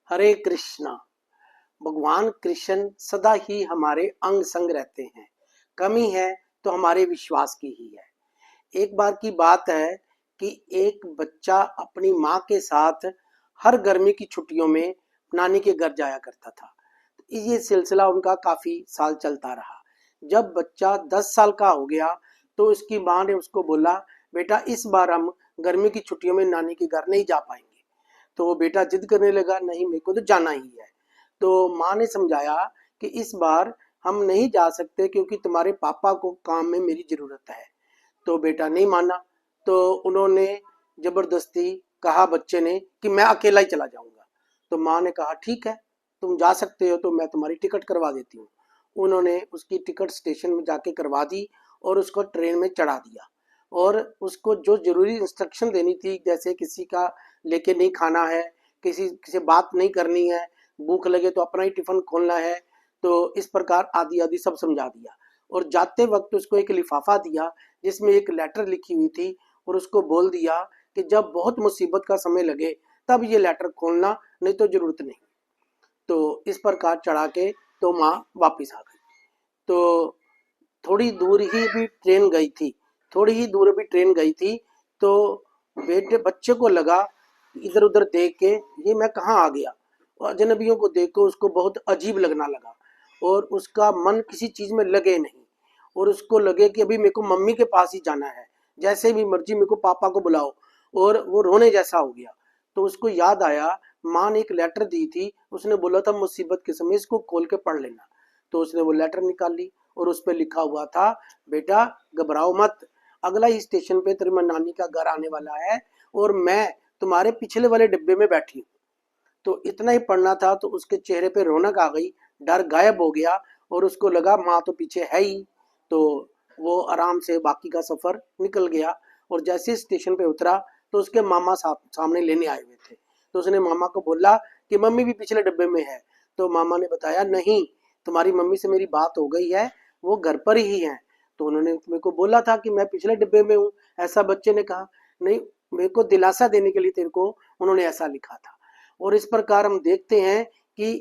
हरे कृष्णा। भगवान कृष्ण सदा ही हमारे अंग संग रहते हैं। कमी है तो हमारे विश्वास की ही है। एक बार की बात है कि एक बच्चा अपनी माँ के साथ हर गर्मी की छुट्टियों में नानी के घर जाया करता था। ये सिलसिला उनका काफी साल चलता रहा। जब बच्चा 10 साल का हो गया तो उसकी माँ ने उसको बोला, बेटा इस बार हम गर्मी की छुट्टियों में नानी के घर नहीं जा पाएंगे। तो वो बेटा जिद करने लगा, नहीं मेरे को तो जाना ही है। तो माँ ने समझाया कि इस बार हम नहीं जा सकते क्योंकि तुम्हारे पापा को काम में मेरी जरूरत है। तो बेटा नहीं माना। तो उन्होंने जबरदस्ती कहा बच्चे ने कि मैं अकेला ही चला जाऊंगा। तो माँ ने कहा ठीक है, तुम जा सकते हो तो मैं तुम्हारी टिकट करवा देती हूँ। उन्होंने उसकी टिकट स्टेशन में जाके करवा दी और उसको ट्रेन में चढ़ा दिया। और उसको जो जरूरी इंस्ट्रक्शन देनी थी, जैसे किसी का लेके नहीं खाना है, किसी से बात नहीं करनी है, भूख लगे तो अपना ही टिफिन खोलना है, तो इस प्रकार आदि आदि सब समझा दिया। और जाते वक्त उसको एक लिफाफा दिया जिसमें एक लेटर लिखी हुई थी और उसको बोल दिया कि जब बहुत मुसीबत का समय लगे तब ये लेटर खोलना, नहीं तो जरूरत नहीं। तो इस प्रकार चढ़ा के तो माँ वापिस आ गई। तो थोड़ी दूर ही भी ट्रेन गई थी, थोड़ी ही दूर भी ट्रेन गई थी। तो बच्चे को लगा इधर उधर देख के ये मैं कहाँ आ गया, और अजनबियों को देख के उसको बहुत अजीब लगना लगा और उसका मन किसी चीज में लगे नहीं। और उसको लगे कि अभी मेरे को मम्मी के पास ही जाना है, जैसे भी मर्जी मेरे को पापा को बुलाओ। और वो रोने जैसा हो गया। तो उसको याद आया माँ ने एक लेटर दी थी, उसने बोला था मुसीबत के समय इसको खोल के पढ़ लेना। तो उसने वो लेटर निकाल ली और उस पर लिखा हुआ था, बेटा घबराओ मत, अगला ही स्टेशन पे तेरी नानी का घर आने वाला है और मैं तुम्हारे पिछले वाले डिब्बे में बैठी हूँ। तो इतना ही पढ़ना था तो उसके चेहरे पे रौनक आ गई, डर गायब हो गया और उसको लगा माँ तो पीछे है ही। तो वो आराम से बाकी का सफर निकल गया। और जैसे स्टेशन पे उतरा तो उसके मामा सामने लेने आए हुए थे। तो उसने मामा को बोला कि मम्मी भी पिछले डिब्बे में है। तो मामा ने बताया, नहीं तुम्हारी मम्मी से मेरी बात हो गई है, वो घर पर ही है। तो उन्होंने मेरे को बोला था कि मैं पिछले डिब्बे में हूँ, ऐसा बच्चे ने कहा। नहीं, मेरे को दिलासा देने के लिए तेरे को उन्होंने ऐसा लिखा था। और इस प्रकार हम देखते हैं कि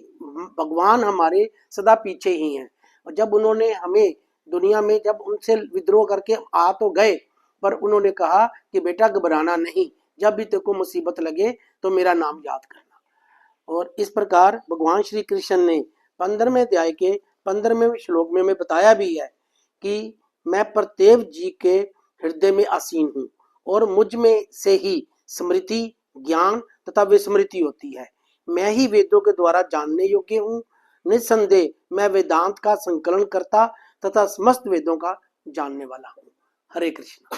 भगवान हमारे सदा पीछे ही हैं। और जब उन्होंने हमें दुनिया में जब उनसे विद्रोह करके आ तो गए, पर उन्होंने कहा कि बेटा घबराना नहीं, जब भी तेरे को मुसीबत लगे तो मेरा नाम याद करना। और इस प्रकार भगवान श्री कृष्ण ने 15वें अध्याय के 15वें श्लोक में हमें बताया भी है कि मैं प्रत्येक जी के हृदय में आसीन हूँ और मुझ में से ही स्मृति, ज्ञान तथा विस्मृति होती है। मैं ही वेदों के द्वारा जानने योग्य हूँ। निस्संदेह मैं वेदांत का संकलन करता तथा समस्त वेदों का जानने वाला हूँ। हरे कृष्ण।